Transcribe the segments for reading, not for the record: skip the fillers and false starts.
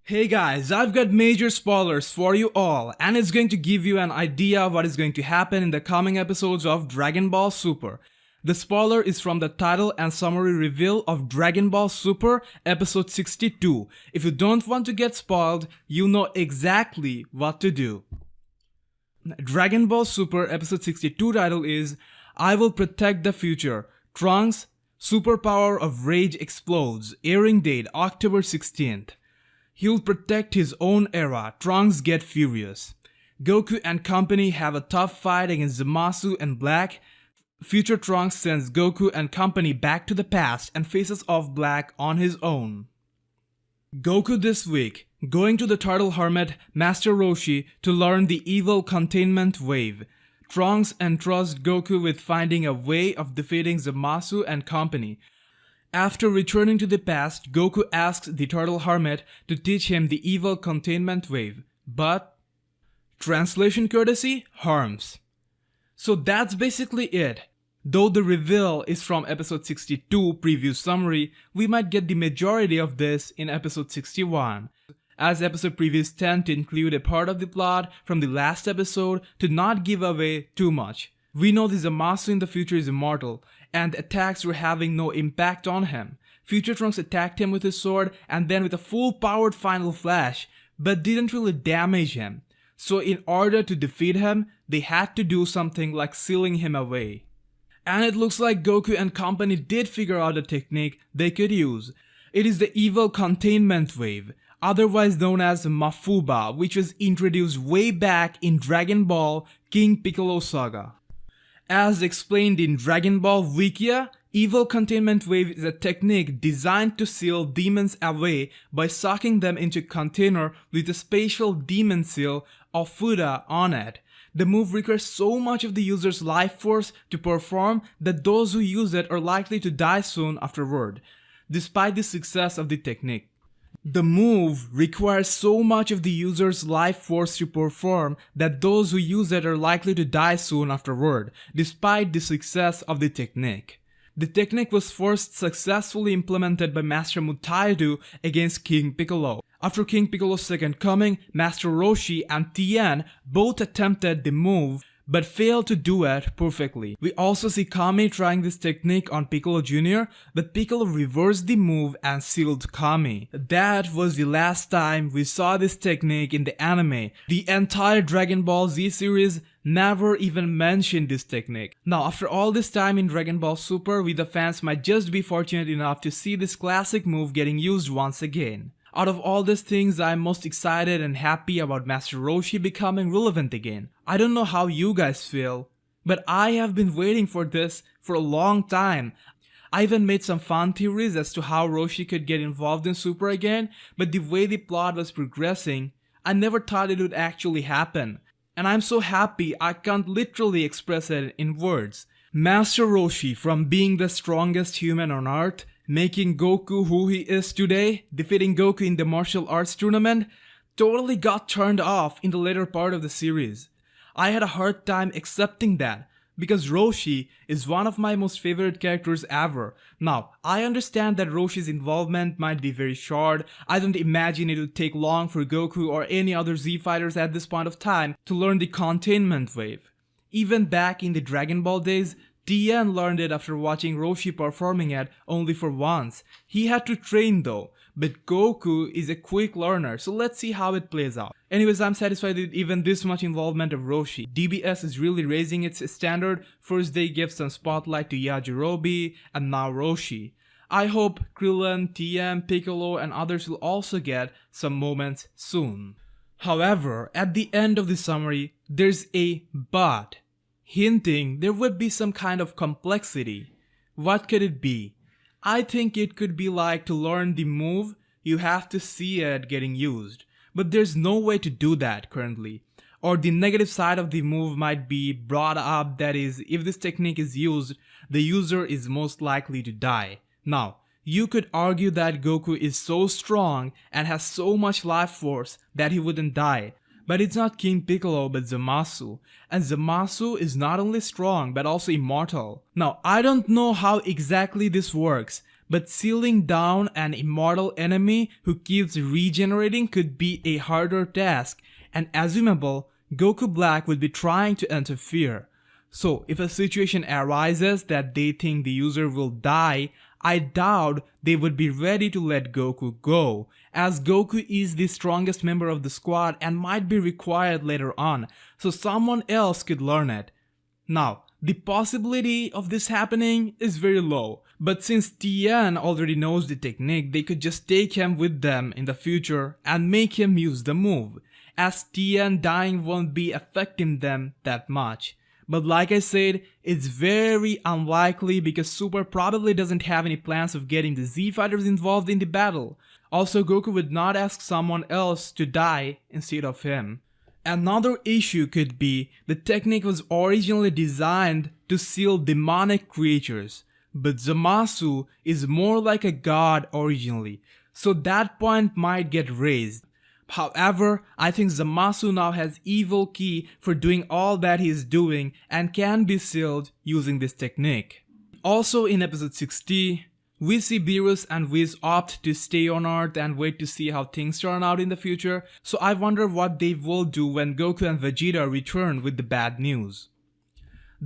Hey guys, I've got major spoilers for you all, and it's going to give you an idea of what is going to happen in the coming episodes of Dragon Ball Super. The spoiler is from the title and summary reveal of Dragon Ball Super episode 62. If you don't want to get spoiled, you know exactly what to do. Dragon Ball Super episode 62 title is I Will Protect the Future. Trunks, Superpower of Rage explodes. Airing date October 16th. He'll protect his own era. Trunks get furious. Goku and company have a tough fight against Zamasu and Black. Future Trunks sends Goku and company back to the past and faces off Black on his own. Goku this week, going to the Turtle Hermit Master Roshi to learn the Evil Containment Wave. Trunks entrusts Goku with finding a way of defeating Zamasu and company. After returning to the past, Goku asks the Turtle Hermit to teach him the Evil Containment Wave, but translation courtesy harms. So that's basically it. Though the reveal is from episode 62 preview summary, we might get the majority of this in episode 61, as episode previews tend to include a part of the plot from the last episode to not give away too much. We know the Zamasu in the future is immortal, and attacks were having no impact on him. Future Trunks attacked him with his sword and then with a full-powered final flash, but didn't really damage him. So in order to defeat him, they had to do something like sealing him away. And it looks like Goku and company did figure out a technique they could use. It is the Evil Containment Wave, otherwise known as Mafuba, which was introduced way back in Dragon Ball King Piccolo Saga. As explained in Dragon Ball Wikia, Evil Containment Wave is a technique designed to seal demons away by sucking them into a container with a special demon seal or Fuda on it. The move requires so much of the user's life force to perform that those who use it are likely to die soon afterward, despite the success of the technique. The move requires so much of the user's life force to perform that those who use it are likely to die soon afterward, despite the success of the technique. The technique was first successfully implemented by Master Mutaidu against King Piccolo. After King Piccolo's second coming, Master Roshi and Tien both attempted the move but failed to do it perfectly. We also see Kami trying this technique on Piccolo Jr., but Piccolo reversed the move and sealed Kami. That was the last time we saw this technique in the anime. The entire Dragon Ball Z series never even mentioned this technique. Now, after all this time in Dragon Ball Super, we the fans might just be fortunate enough to see this classic move getting used once again. Out of all these things, I'm most excited and happy about Master Roshi becoming relevant again. I don't know how you guys feel, but I have been waiting for this for a long time. I even made some fun theories as to how Roshi could get involved in Super again, but the way the plot was progressing, I never thought it would actually happen. And I'm so happy I can't literally express it in words. Master Roshi, from being the strongest human on Earth, making Goku who he is today, defeating Goku in the martial arts tournament, totally got turned off in the later part of the series. I had a hard time accepting that, because Roshi is one of my most favorite characters ever. Now, I understand that Roshi's involvement might be very short. I don't imagine it would take long for Goku or any other Z fighters at this point of time to learn the containment wave. Even back in the Dragon Ball days, Tien learned it after watching Roshi performing it only for once. He had to train though, but Goku is a quick learner, so let's see how it plays out. Anyways, I'm satisfied with even this much involvement of Roshi. DBS is really raising its standard. First they gave some spotlight to Yajirobe, and now Roshi. I hope Krillin, Tien, Piccolo, and others will also get some moments soon. However, at the end of the summary, there's a but, hinting there would be some kind of complexity. What could it be? I think it could be like to learn the move, you have to see it getting used. But there's no way to do that currently. Or the negative side of the move might be brought up, that is, if this technique is used, the user is most likely to die. Now, you could argue that Goku is so strong and has so much life force that he wouldn't die. But it's not King Piccolo but Zamasu, and Zamasu is not only strong but also immortal. Now I don't know how exactly this works, but sealing down an immortal enemy who keeps regenerating could be a harder task, and assumable Goku Black would be trying to interfere. So if a situation arises that they think the user will die, I doubt they would be ready to let Goku go, as Goku is the strongest member of the squad and might be required later on, so someone else could learn it. Now, the possibility of this happening is very low, but since Tien already knows the technique, they could just take him with them in the future and make him use the move, as Tien dying won't be affecting them that much. But like I said, it's very unlikely because Super probably doesn't have any plans of getting the Z fighters involved in the battle. Also, Goku would not ask someone else to die instead of him. Another issue could be the technique was originally designed to seal demonic creatures, but Zamasu is more like a god originally, so that point might get raised. However, I think Zamasu now has evil ki for doing all that he is doing and can be sealed using this technique. Also in episode 60, we see Beerus and Whis opt to stay on Earth and wait to see how things turn out in the future, so I wonder what they will do when Goku and Vegeta return with the bad news.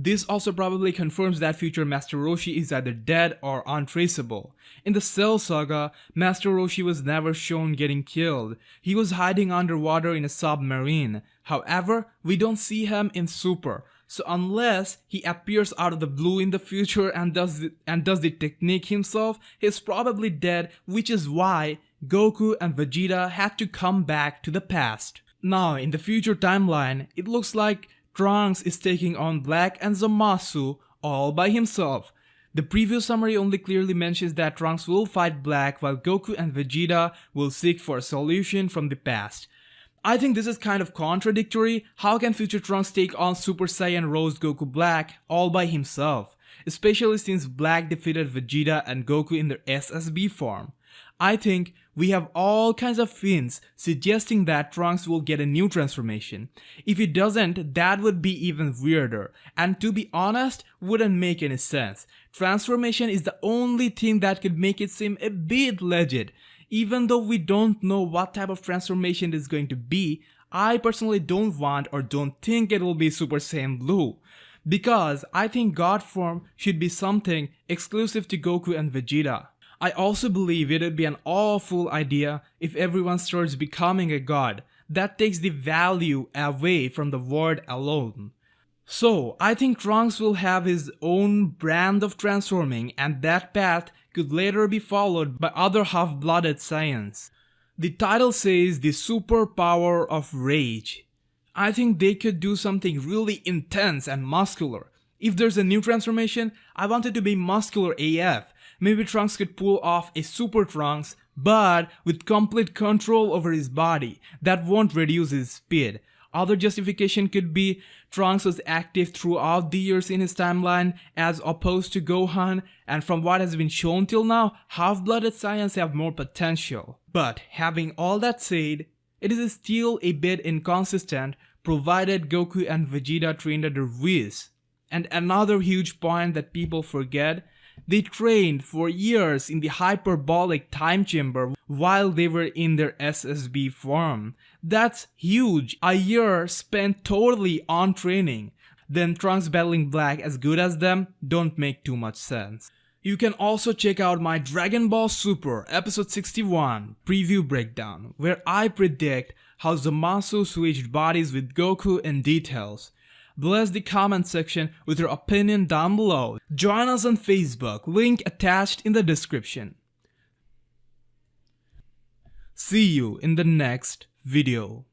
This also probably confirms that future Master Roshi is either dead or untraceable. In the Cell Saga, Master Roshi was never shown getting killed. He was hiding underwater in a submarine. However, we don't see him in Super. So unless he appears out of the blue in the future and does the technique himself, he's probably dead, which is why Goku and Vegeta had to come back to the past. Now, in the future timeline, it looks like Trunks is taking on Black and Zamasu all by himself. The preview summary only clearly mentions that Trunks will fight Black while Goku and Vegeta will seek for a solution from the past. I think this is kind of contradictory. How can future Trunks take on Super Saiyan Rose Goku Black all by himself? Especially since Black defeated Vegeta and Goku in their SSB form. I think we have all kinds of hints suggesting that Trunks will get a new transformation. If he doesn't, that would be even weirder, and to be honest, wouldn't make any sense. Transformation is the only thing that could make it seem a bit legit. Even though we don't know what type of transformation it is going to be, I personally don't want or don't think it will be Super Saiyan Blue. Because I think God form should be something exclusive to Goku and Vegeta. I also believe it would be an awful idea if everyone starts becoming a god. That takes the value away from the word alone. So, I think Trunks will have his own brand of transforming, and that path could later be followed by other half-blooded Saiyans. The title says the superpower of rage. I think they could do something really intense and muscular. If there's a new transformation, I want it to be muscular AF. Maybe Trunks could pull off a Super Trunks, but with complete control over his body. That won't reduce his speed. Other justification could be Trunks was active throughout the years in his timeline as opposed to Gohan, and from what has been shown till now, half-blooded Saiyans have more potential. But having all that said, it is still a bit inconsistent provided Goku and Vegeta trained under Whis. And another huge point that people forget, they trained for years in the hyperbolic time chamber while they were in their SSB form. That's huge, a year spent totally on training. Then Trunks battling Black as good as them don't make too much sense. You can also check out my Dragon Ball Super episode 61 preview breakdown, where I predict how Zamasu switched bodies with Goku in details. Bless the comment section with your opinion down below. Join us on Facebook, link attached in the description. See you in the next video.